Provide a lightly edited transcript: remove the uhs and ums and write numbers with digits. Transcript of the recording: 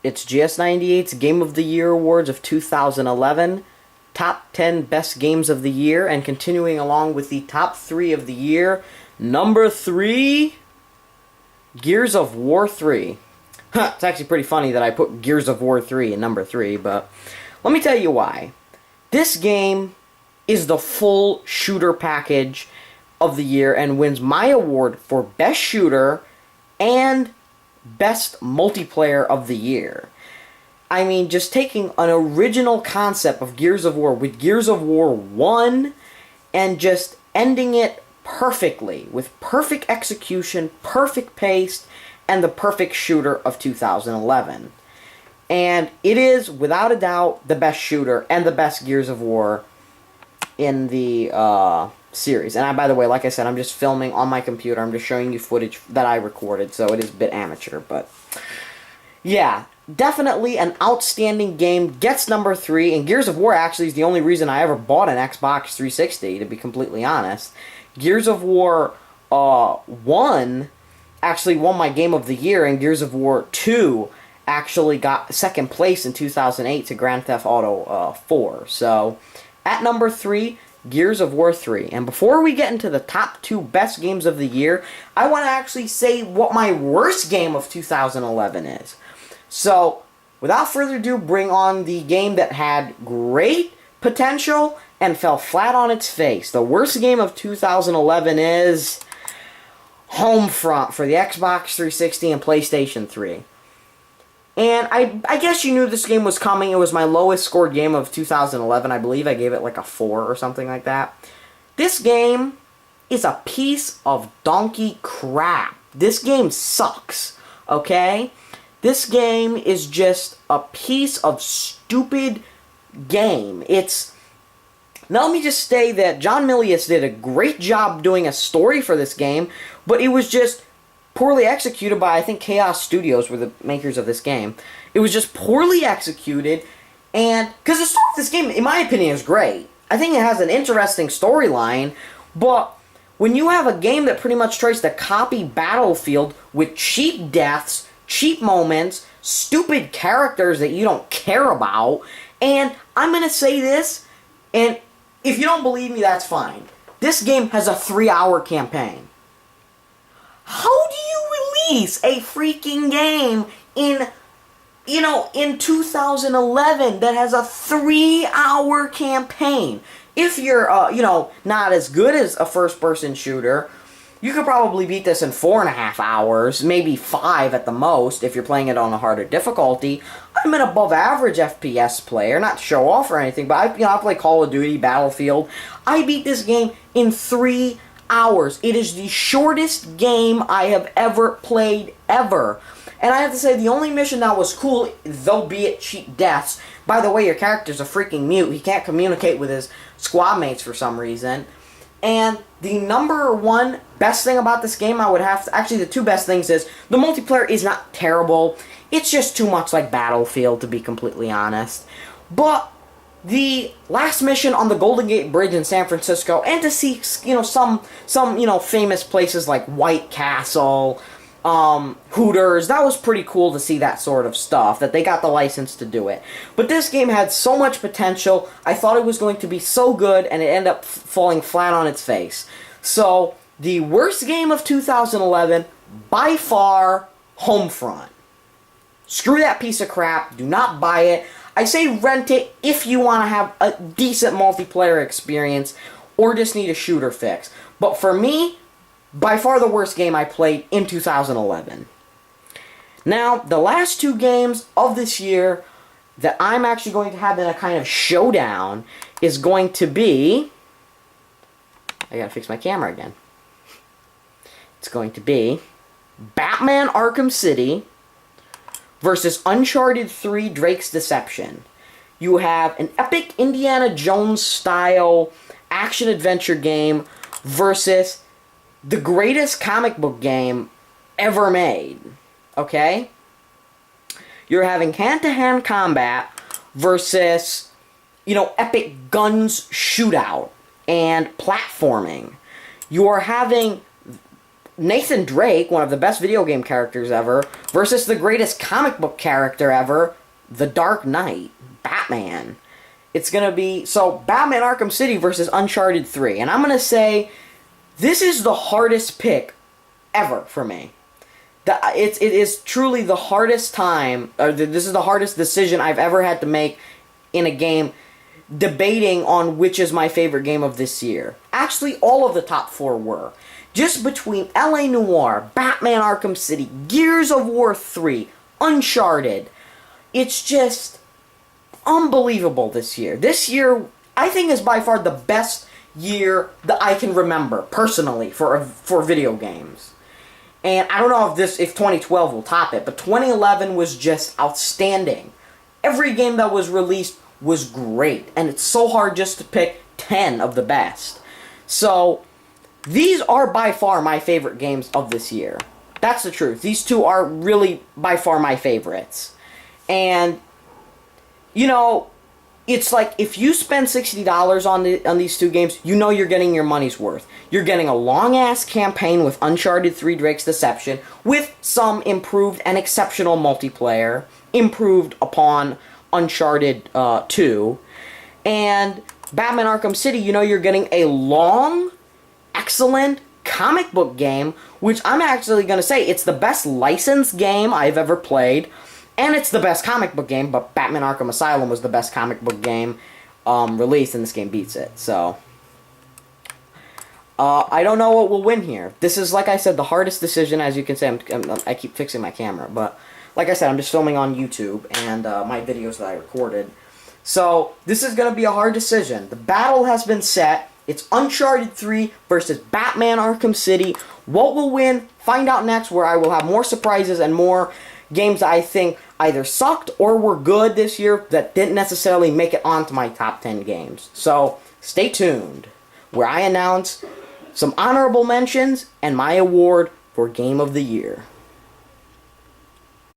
It's GS98's Game of the Year Awards of 2011. Top 10 Best Games of the Year. And continuing along with the top 3 of the year. Number 3, Gears of War 3. It's actually pretty funny that I put Gears of War 3 in number 3, but let me tell you why. This game is the full shooter package of the year and wins my award for Best Shooter and Best Multiplayer of the Year. I mean, just taking an original concept of Gears of War with Gears of War 1 and just ending it perfectly with perfect execution, perfect pace, and the perfect shooter of 2011. And it is, without a doubt, the best shooter and the best Gears of War in the series. And by the way, like I said, I'm just filming on my computer. I'm just showing you footage that I recorded, so it is a bit amateur. But yeah, definitely an outstanding game. Gets number 3, and Gears of War actually is the only reason I ever bought an Xbox 360, to be completely honest. Gears of War 1 actually won my Game of the Year, and Gears of War 2 actually got second place in 2008 to Grand Theft Auto 4. So, at number 3, Gears of War 3. And before we get into the top 2 best games of the year, I want to actually say what my worst game of 2011 is. So, without further ado, bring on the game that had great potential and fell flat on its face. The worst game of 2011 is Homefront for the Xbox 360 and PlayStation 3. And I guess you knew this game was coming. It was my lowest scored game of 2011. I believe I gave it like a 4 or something like that. This game is a piece of donkey crap. This game sucks, okay? This game is just a piece of stupid game. Now let me just say that John Milius did a great job doing a story for this game, but it was just poorly executed by, I think, Chaos Studios were the makers of this game. It was just poorly executed, and because the story of this game, in my opinion, is great. I think it has an interesting storyline, but when you have a game that pretty much tries to copy Battlefield with cheap deaths, cheap moments, stupid characters that you don't care about, and I'm going to say this, and if you don't believe me, that's fine. This game has a 3-hour campaign. How do you release a freaking game in 2011 that has a 3-hour campaign? If you're, not as good as a first-person shooter, you could probably beat this in 4.5 hours, maybe 5 at the most, if you're playing it on a harder difficulty. I'm an above-average FPS player, not to show off or anything, but I play Call of Duty, Battlefield. I beat this game in 3 hours. It is the shortest game I have ever played, ever. And I have to say, the only mission that was cool, though be it cheap deaths, by the way, your character's a freaking mute. He can't communicate with his squad mates for some reason. And the number 1 best thing about this game, I would have to... Actually, the 2 best things is, the multiplayer is not terrible. It's just too much like Battlefield, to be completely honest. But the last mission on the Golden Gate Bridge in San Francisco, and to see, some famous places like White Castle, Hooters, that was pretty cool to see that sort of stuff, that they got the license to do it. But this game had so much potential. I thought it was going to be so good, and it ended up falling flat on its face. So, the worst game of 2011, by far, Homefront. Screw that piece of crap. Do not buy it. I say rent it if you want to have a decent multiplayer experience or just need a shooter fix. But for me, by far the worst game I played in 2011. Now, the last 2 games of this year that I'm actually going to have in a kind of showdown is going to be... I gotta fix my camera again. It's going to be Batman Arkham City versus Uncharted 3 Drake's Deception. You have an epic Indiana Jones style action-adventure game versus the greatest comic book game ever made. Okay? You're having hand-to-hand combat versus, epic guns shootout and platforming. You are having Nathan Drake, one of the best video game characters ever, versus the greatest comic book character ever, The Dark Knight, Batman. It's going to be, so, Batman Arkham City versus Uncharted 3. And I'm going to say, this is the hardest pick ever for me. It is truly the hardest time, or this is the hardest decision I've ever had to make in a game, debating on which is my favorite game of this year. Actually, all of the top 4 were. Just between L.A. Noire, Batman Arkham City, Gears of War 3, Uncharted, it's just unbelievable this year. This year, I think, is by far the best year that I can remember, personally, for video games. And I don't know if 2012 will top it, but 2011 was just outstanding. Every game that was released was great, and it's so hard just to pick 10 of the best. So, these are by far my favorite games of this year. That's the truth. These two are really by far my favorites. And, you know, it's like, if you spend $60 on these two games, you know you're getting your money's worth. You're getting a long-ass campaign with Uncharted 3 Drake's Deception, with some improved and exceptional multiplayer, improved upon Uncharted 2. And Batman Arkham City, you know you're getting a long, excellent comic book game, which I'm actually going to say, it's the best licensed game I've ever played. And it's the best comic book game, but Batman Arkham Asylum was the best comic book game released, and this game beats it. So, I don't know what will win here. This is, like I said, the hardest decision. As you can see, I keep fixing my camera. But, like I said, I'm just filming on YouTube and my videos that I recorded. So, this is going to be a hard decision. The battle has been set. It's Uncharted 3 versus Batman Arkham City. What will win? Find out next, where I will have more surprises and more games that I think either sucked or were good this year that didn't necessarily make it onto my top 10 games. So, stay tuned, where I announce some honorable mentions and my award for Game of the Year.